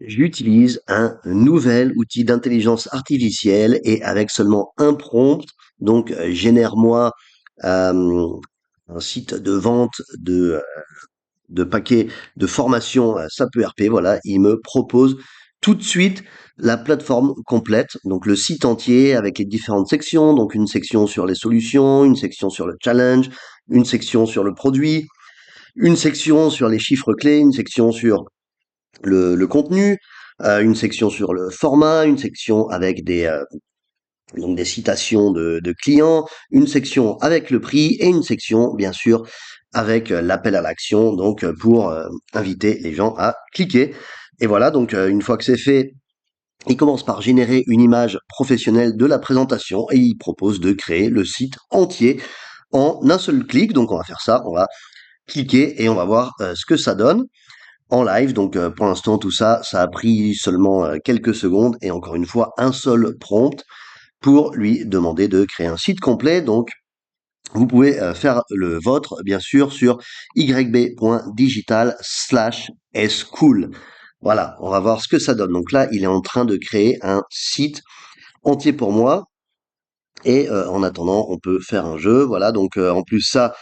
J'utilise un nouvel outil d'intelligence artificielle et avec seulement un prompt, donc génère-moi euh, un site de vente de paquets de formation SAP ERP. Voilà, il me propose tout de suite la plateforme complète, donc le site entier avec les différentes sections, donc une section sur les solutions, une section sur le challenge, une section sur le produit, une section sur les chiffres clés, une section sur le contenu, une section sur le format, une section avec donc des citations de clients, une section avec le prix et une section, bien sûr, avec l'appel à l'action, donc pour inviter les gens à cliquer. Et voilà, donc une fois que c'est fait, il commence par générer une image professionnelle de la présentation et il propose de créer le site entier en un seul clic. Donc on va faire ça, on va cliquer et on va voir ce que ça donne en live. Donc pour l'instant tout ça, ça a pris seulement quelques secondes et encore une fois un seul prompt pour lui demander de créer un site complet. Donc vous pouvez faire le vôtre bien sûr sur yb.digital/school. Voilà, on va voir ce que ça donne. Donc là, il est en train de créer un site entier pour moi. Et en attendant, on peut faire un jeu. Voilà, donc en plus ça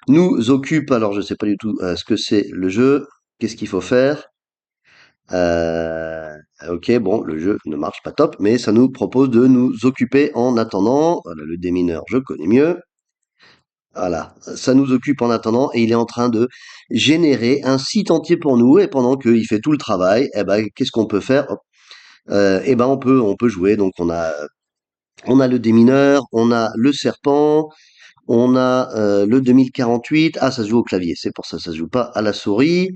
nous occupe. Alors je sais pas du tout ce que c'est le jeu. Qu'est-ce qu'il faut faire? Ok, bon, le jeu ne marche pas top, mais ça nous propose de nous occuper en attendant. Voilà, le démineur, je connais mieux. Voilà, ça nous occupe en attendant et il est en train de générer un site entier pour nous. Et pendant qu'il fait tout le travail, eh ben, qu'est-ce qu'on peut faire? Hop, eh ben, on peut jouer. Donc on a le démineur, on a le serpent, on a le 2048. Ah, ça se joue au clavier, c'est pour ça, ça se joue pas à la souris.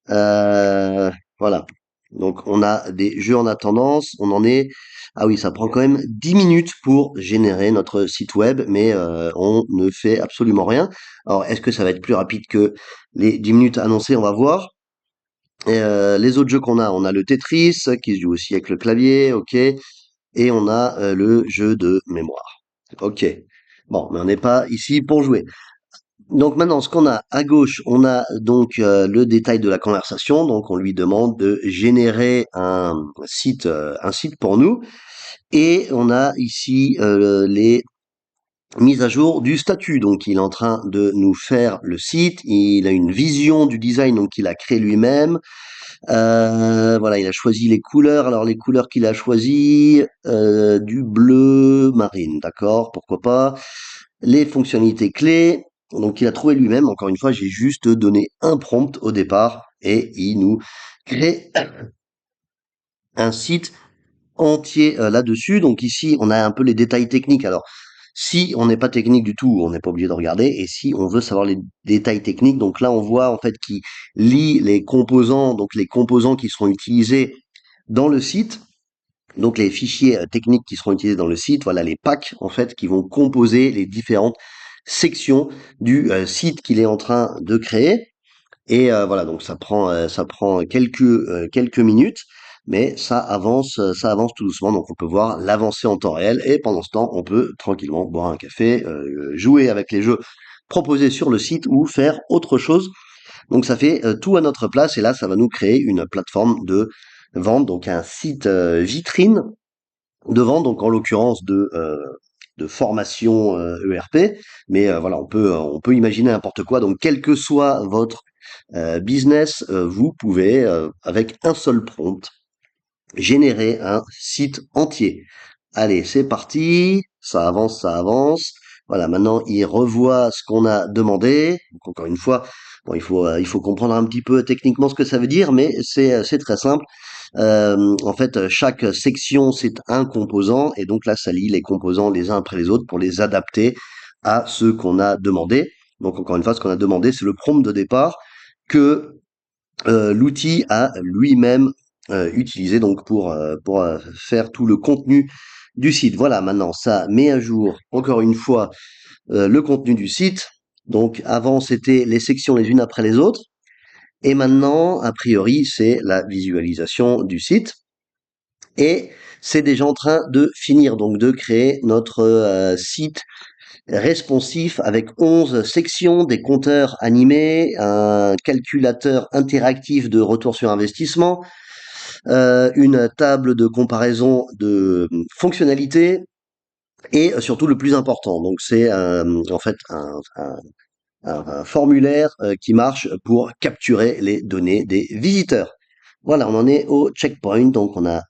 Voilà. Donc on a des jeux en attendance, on en est. Ah oui, ça prend quand même 10 minutes pour générer notre site web, mais on ne fait absolument rien. Alors est-ce que ça va être plus rapide que les 10 minutes annoncées? On va voir. Et, les autres jeux qu'on a, on a le Tetris qui se joue aussi avec le clavier, ok, et on a le jeu de mémoire. Ok. Bon, mais on n'est pas ici pour jouer. Donc maintenant, ce qu'on a à gauche, on a donc le détail de la conversation. Donc on lui demande de générer un site pour nous. Et on a ici les mises à jour du statut. Donc il est en train de nous faire le site. Il a une vision du design, donc il a créé lui-même. Voilà, il a choisi les couleurs. Alors les couleurs qu'il a choisies, du bleu marine, d'accord, pourquoi pas. Les fonctionnalités clés. Donc il a trouvé lui-même. Encore une fois, j'ai juste donné un prompt au départ et il nous crée un site entier là-dessus. Donc ici, on a un peu les détails techniques. Alors, si on n'est pas technique du tout, on n'est pas obligé de regarder. Et si on veut savoir les détails techniques, donc là, on voit en fait qu'il lit les composants, donc les composants qui seront utilisés dans le site. Donc les fichiers techniques qui seront utilisés dans le site, voilà les packs en fait qui vont composer les différentes sections du site qu'il est en train de créer. Et voilà, donc ça prend quelques minutes, mais ça avance tout doucement. Donc on peut voir l'avancée en temps réel et pendant ce temps, on peut tranquillement boire un café, jouer avec les jeux proposés sur le site ou faire autre chose. Donc ça fait tout à notre place et là, ça va nous créer une plateforme de vente, donc un site vitrine de vente, donc en l'occurrence de formation ERP. Mais voilà, on peut imaginer n'importe quoi. Donc quel que soit votre business, vous pouvez, avec un seul prompt, générer un site entier. Allez, c'est parti. Ça avance, ça avance. Voilà, maintenant, il revoit ce qu'on a demandé. Donc, encore une fois, bon, il faut comprendre un petit peu techniquement ce que ça veut dire, mais c'est très simple. En fait, chaque section, c'est un composant, et donc là, ça lie les composants les uns après les autres pour les adapter à ce qu'on a demandé. Donc, encore une fois, ce qu'on a demandé, c'est le prompt de départ que l'outil a lui-même utilisé donc pour faire tout le contenu du site. Voilà, maintenant ça met à jour encore une fois le contenu du site. Donc avant c'était les sections les unes après les autres et maintenant a priori c'est la visualisation du site et c'est déjà en train de finir donc de créer notre site responsif avec 11 sections, des compteurs animés, un calculateur interactif de retour sur investissement, une table de comparaison de fonctionnalités et surtout le plus important. Donc c'est en fait un formulaire qui marche pour capturer les données des visiteurs. Voilà, on en est au checkpoint, donc on a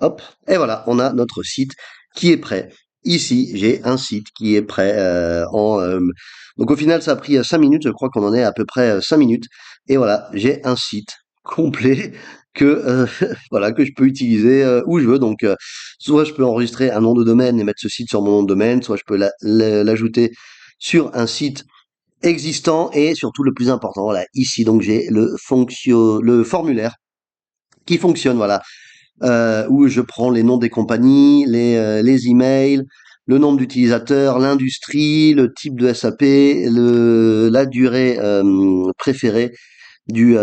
hop, et voilà, on a notre site qui est prêt. Ici, j'ai un site qui est prêt donc au final, ça a pris 5 minutes, je crois qu'on en est à peu près 5 minutes. Et voilà, j'ai un site complet que voilà que je peux utiliser où je veux. Donc soit je peux enregistrer un nom de domaine et mettre ce site sur mon nom de domaine, soit je peux l'ajouter sur un site existant et surtout le plus important, voilà, ici donc j'ai le formulaire qui fonctionne, voilà, où je prends les noms des compagnies, les emails, le nombre d'utilisateurs, l'industrie, le type de SAP, la durée préférée du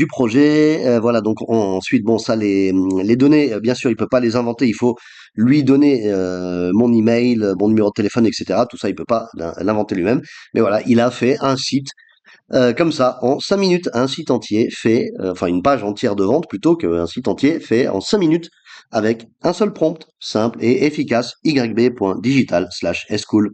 projet. Voilà, donc ensuite, bon, ça, les données, bien sûr, il peut pas les inventer. Il faut lui donner mon email, mon numéro de téléphone, etc. Tout ça, il peut pas l'inventer lui-même. Mais voilà, il a fait un site comme ça, en 5 minutes, un site entier fait, enfin une page entière de vente plutôt qu'un site entier fait en 5 minutes avec un seul prompt, simple et efficace, yb.digital/school.